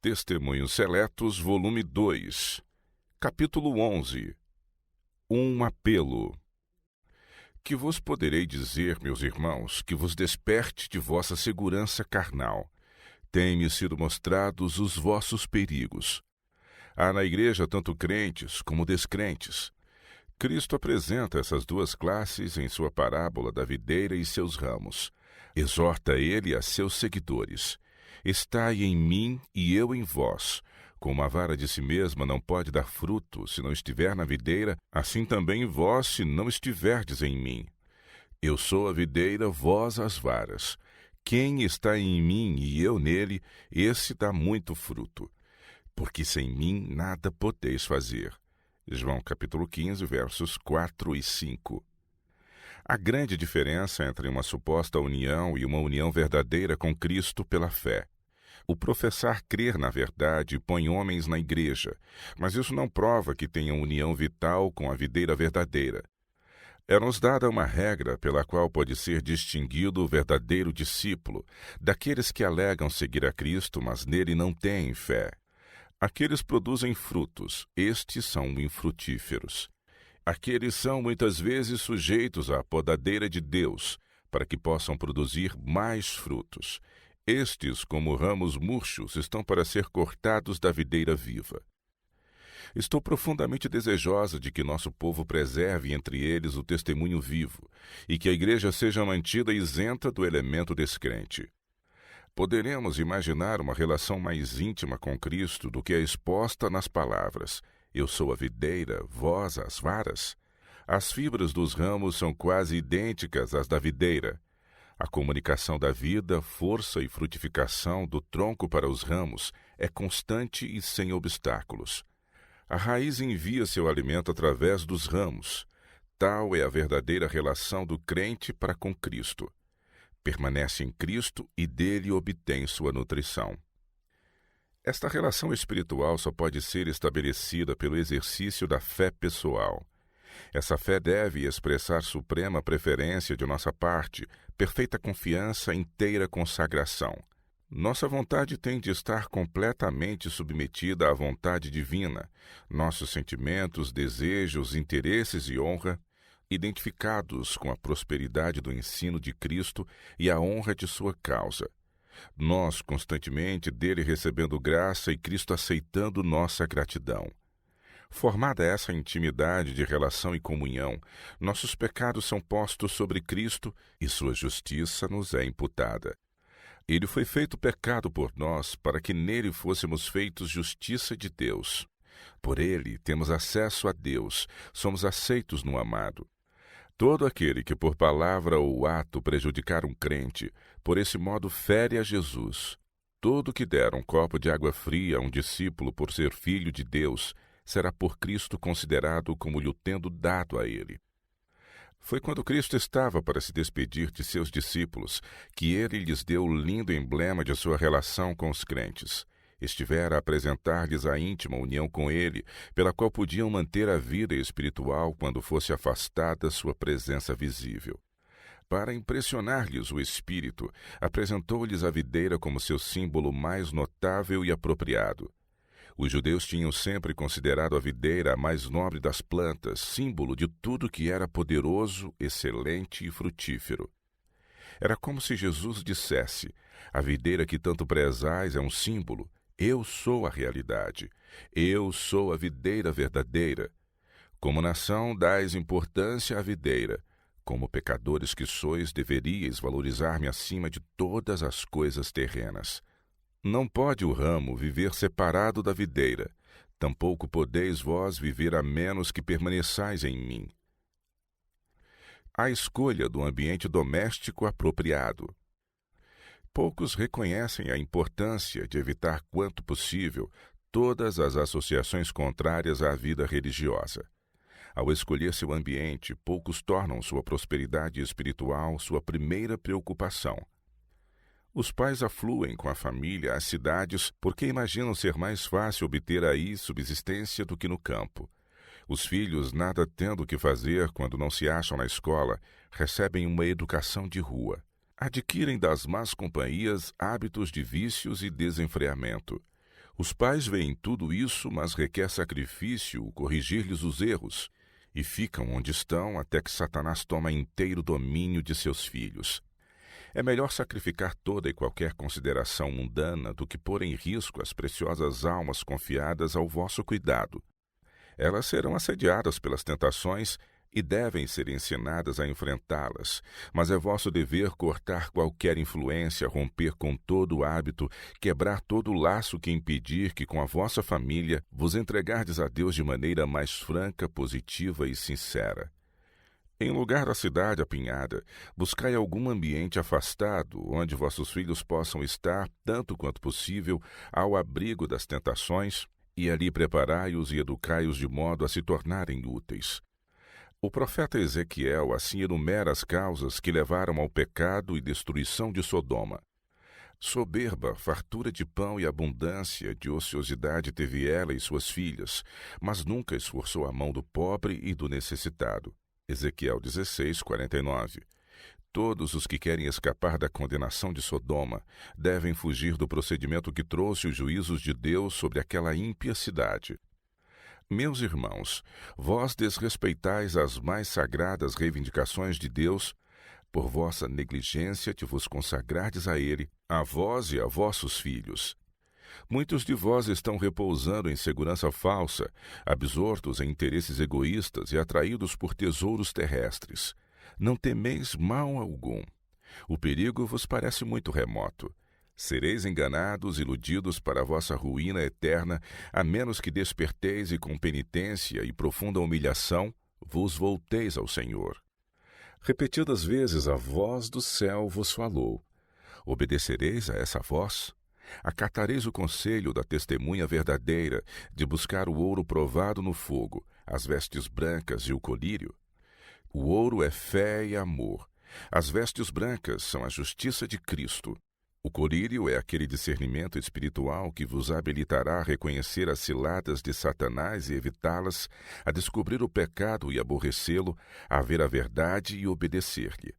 Testemunhos Seletos, volume 2, capítulo 11. Um apelo. Que vos poderei dizer, meus irmãos, que vos desperte de vossa segurança carnal. Têm-me sido mostrados os vossos perigos. Há na igreja tanto crentes como descrentes. Cristo apresenta essas duas classes em sua parábola da videira e seus ramos. Exorta ele a seus seguidores: estai em mim e eu em vós. Como a vara de si mesma não pode dar fruto se não estiver na videira, assim também vós se não estiverdes em mim. Eu sou a videira, vós as varas. Quem está em mim e eu nele, esse dá muito fruto, porque sem mim nada podeis fazer. João capítulo 15, versos 4 e 5. Há grande diferença entre uma suposta união e uma união verdadeira com Cristo pela fé. O professar crer na verdade põe homens na igreja, mas isso não prova que tenham união vital com a videira verdadeira. É-nos dada uma regra pela qual pode ser distinguido o verdadeiro discípulo daqueles que alegam seguir a Cristo, mas nele não têm fé. Aqueles produzem frutos, estes são infrutíferos. Aqueles são muitas vezes sujeitos à podadeira de Deus, para que possam produzir mais frutos. Estes, como ramos murchos, estão para ser cortados da videira viva. Estou profundamente desejosa de que nosso povo preserve entre eles o testemunho vivo e que a igreja seja mantida isenta do elemento descrente. Poderemos imaginar uma relação mais íntima com Cristo do que a exposta nas palavras: eu sou a videira, vós as varas. As fibras dos ramos são quase idênticas às da videira. A comunicação da vida, força e frutificação do tronco para os ramos é constante e sem obstáculos. A raiz envia seu alimento através dos ramos. Tal é a verdadeira relação do crente para com Cristo. Permanece em Cristo e dele obtém sua nutrição. Esta relação espiritual só pode ser estabelecida pelo exercício da fé pessoal. Essa fé deve expressar suprema preferência de nossa parte, perfeita confiança, inteira consagração. Nossa vontade tem de estar completamente submetida à vontade divina, nossos sentimentos, desejos, interesses e honra, identificados com a prosperidade do ensino de Cristo e a honra de sua causa. Nós constantemente dele recebendo graça e Cristo aceitando nossa gratidão. Formada essa intimidade de relação e comunhão, nossos pecados são postos sobre Cristo e sua justiça nos é imputada. Ele foi feito pecado por nós, para que nele fôssemos feitos justiça de Deus. Por ele temos acesso a Deus, somos aceitos no amado. Todo aquele que por palavra ou ato prejudicar um crente, por esse modo fere a Jesus. Todo que der um copo de água fria a um discípulo por ser filho de Deus, será por Cristo considerado como lhe tendo dado a ele. Foi quando Cristo estava para se despedir de seus discípulos que ele lhes deu o lindo emblema de sua relação com os crentes. Estivera a apresentar-lhes a íntima união com ele, pela qual podiam manter a vida espiritual quando fosse afastada sua presença visível. Para impressionar-lhes o espírito, apresentou-lhes a videira como seu símbolo mais notável e apropriado. Os judeus tinham sempre considerado a videira a mais nobre das plantas, símbolo de tudo que era poderoso, excelente e frutífero. Era como se Jesus dissesse: a videira que tanto prezais é um símbolo, eu sou a realidade, eu sou a videira verdadeira. Como nação, dais importância à videira. Como pecadores que sois, deveríeis valorizar-me acima de todas as coisas terrenas. Não pode o ramo viver separado da videira, tampouco podeis vós viver a menos que permaneçais em mim. A escolha do ambiente doméstico apropriado. Poucos reconhecem a importância de evitar quanto possível todas as associações contrárias à vida religiosa. Ao escolher seu ambiente, poucos tornam sua prosperidade espiritual sua primeira preocupação. Os pais afluem com a família às cidades porque imaginam ser mais fácil obter aí subsistência do que no campo. Os filhos, nada tendo o que fazer quando não se acham na escola, recebem uma educação de rua. Adquirem das más companhias hábitos de vícios e desenfreamento. Os pais veem tudo isso, mas requer sacrifício corrigir-lhes os erros, e ficam onde estão até que Satanás toma inteiro domínio de seus filhos. É melhor sacrificar toda e qualquer consideração mundana do que pôr em risco as preciosas almas confiadas ao vosso cuidado. Elas serão assediadas pelas tentações e devem ser ensinadas a enfrentá-las, mas é vosso dever cortar qualquer influência, romper com todo o hábito, quebrar todo o laço que impedir que com a vossa família vos entregardes a Deus de maneira mais franca, positiva e sincera. Em lugar da cidade apinhada, buscai algum ambiente afastado, onde vossos filhos possam estar, tanto quanto possível, ao abrigo das tentações, e ali preparai-os e educai-os de modo a se tornarem úteis. O profeta Ezequiel assim enumera as causas que levaram ao pecado e destruição de Sodoma. Soberba, fartura de pão e abundância de ociosidade teve ela e suas filhas, mas nunca esforçou a mão do pobre e do necessitado. Ezequiel 16, 49. Todos os que querem escapar da condenação de Sodoma devem fugir do procedimento que trouxe os juízos de Deus sobre aquela ímpia cidade. Meus irmãos, vós desrespeitais as mais sagradas reivindicações de Deus, por vossa negligência de vos consagrardes a Ele, a vós e a vossos filhos. Muitos de vós estão repousando em segurança falsa, absortos em interesses egoístas e atraídos por tesouros terrestres. Não temeis mal algum. O perigo vos parece muito remoto. Sereis enganados, iludidos para a vossa ruína eterna, a menos que desperteis e com penitência e profunda humilhação vos volteis ao Senhor. Repetidas vezes a voz do céu vos falou. Obedecereis a essa voz? Acatareis o conselho da testemunha verdadeira de buscar o ouro provado no fogo, as vestes brancas e o colírio? O ouro é fé e amor. As vestes brancas são a justiça de Cristo. O colírio é aquele discernimento espiritual que vos habilitará a reconhecer as ciladas de Satanás e evitá-las, a descobrir o pecado e aborrecê-lo, a ver a verdade e obedecer-lhe.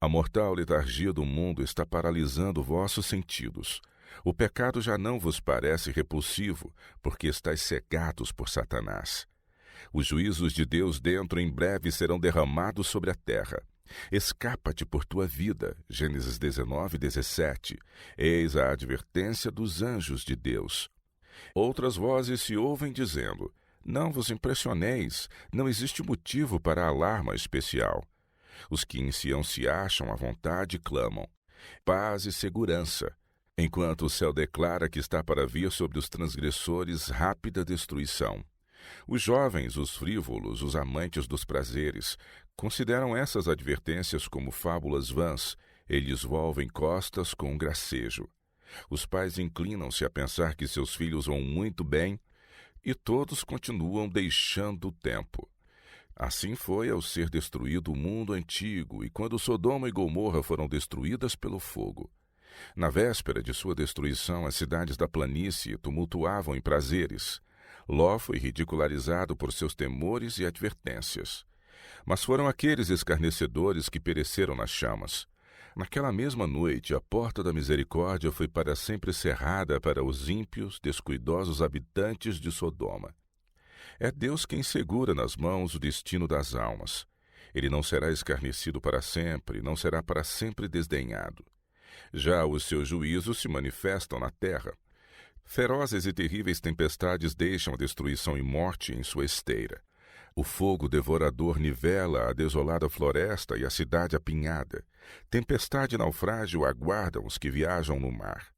A mortal letargia do mundo está paralisando vossos sentidos. O pecado já não vos parece repulsivo, porque estáis cegados por Satanás. Os juízos de Deus dentro em breve serão derramados sobre a terra. Escapa-te por tua vida. Gênesis 19, 17. Eis a advertência dos anjos de Deus. Outras vozes se ouvem dizendo: não vos impressioneis, não existe motivo para alarma especial. Os que em Sião se acham à vontade clamam: paz e segurança, enquanto o céu declara que está para vir sobre os transgressores rápida destruição. Os jovens, os frívolos, os amantes dos prazeres, consideram essas advertências como fábulas vãs, eles volvem costas com um gracejo. Os pais inclinam-se a pensar que seus filhos vão muito bem e todos continuam deixando o tempo. Assim foi ao ser destruído o mundo antigo e quando Sodoma e Gomorra foram destruídas pelo fogo. Na véspera de sua destruição, as cidades da planície tumultuavam em prazeres. Ló foi ridicularizado por seus temores e advertências. Mas foram aqueles escarnecedores que pereceram nas chamas. Naquela mesma noite, a porta da misericórdia foi para sempre cerrada para os ímpios, descuidosos habitantes de Sodoma. É Deus quem segura nas mãos o destino das almas. Ele não será escarnecido para sempre, não será para sempre desdenhado. Já os seus juízos se manifestam na terra. Ferozes e terríveis tempestades deixam a destruição e morte em sua esteira. O fogo devorador nivela a desolada floresta e a cidade apinhada. Tempestade e naufrágio aguardam os que viajam no mar.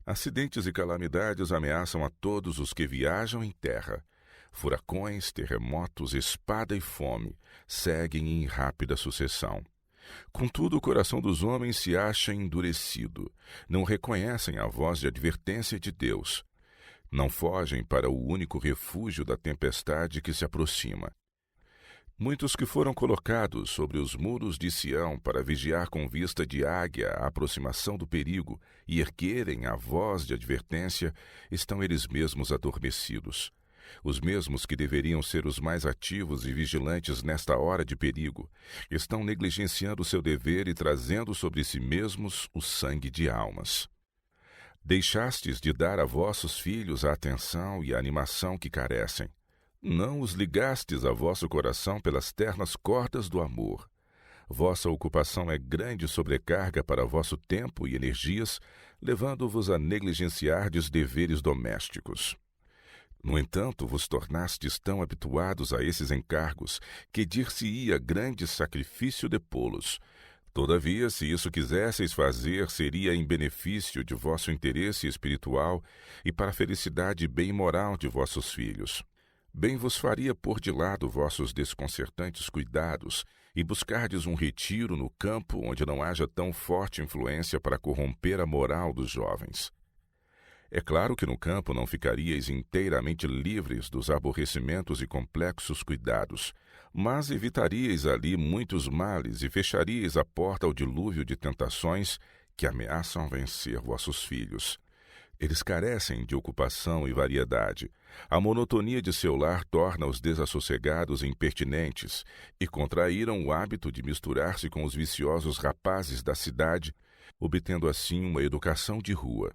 Acidentes e calamidades ameaçam a todos os que viajam em terra. Furacões, terremotos, espada e fome seguem em rápida sucessão. Contudo, o coração dos homens se acha endurecido. Não reconhecem a voz de advertência de Deus. Não fogem para o único refúgio da tempestade que se aproxima. Muitos que foram colocados sobre os muros de Sião para vigiar com vista de águia a aproximação do perigo e erguerem a voz de advertência, estão eles mesmos adormecidos. Os mesmos que deveriam ser os mais ativos e vigilantes nesta hora de perigo, estão negligenciando seu dever e trazendo sobre si mesmos o sangue de almas. Deixastes de dar a vossos filhos a atenção e a animação que carecem. Não os ligastes a vosso coração pelas ternas cordas do amor. Vossa ocupação é grande sobrecarga para vosso tempo e energias, levando-vos a negligenciardes deveres domésticos. No entanto, vos tornastes tão habituados a esses encargos que dir-se-ia grande sacrifício depô-los. Todavia, se isso quisesseis fazer, seria em benefício de vosso interesse espiritual e para a felicidade e bem moral de vossos filhos. Bem vos faria pôr de lado vossos desconcertantes cuidados e buscardes um retiro no campo onde não haja tão forte influência para corromper a moral dos jovens. É claro que no campo não ficaríeis inteiramente livres dos aborrecimentos e complexos cuidados, mas evitaríeis ali muitos males e fecharíeis a porta ao dilúvio de tentações que ameaçam vencer vossos filhos. Eles carecem de ocupação e variedade. A monotonia de seu lar torna-os desassossegados e impertinentes, e contraíram o hábito de misturar-se com os viciosos rapazes da cidade, obtendo assim uma educação de rua.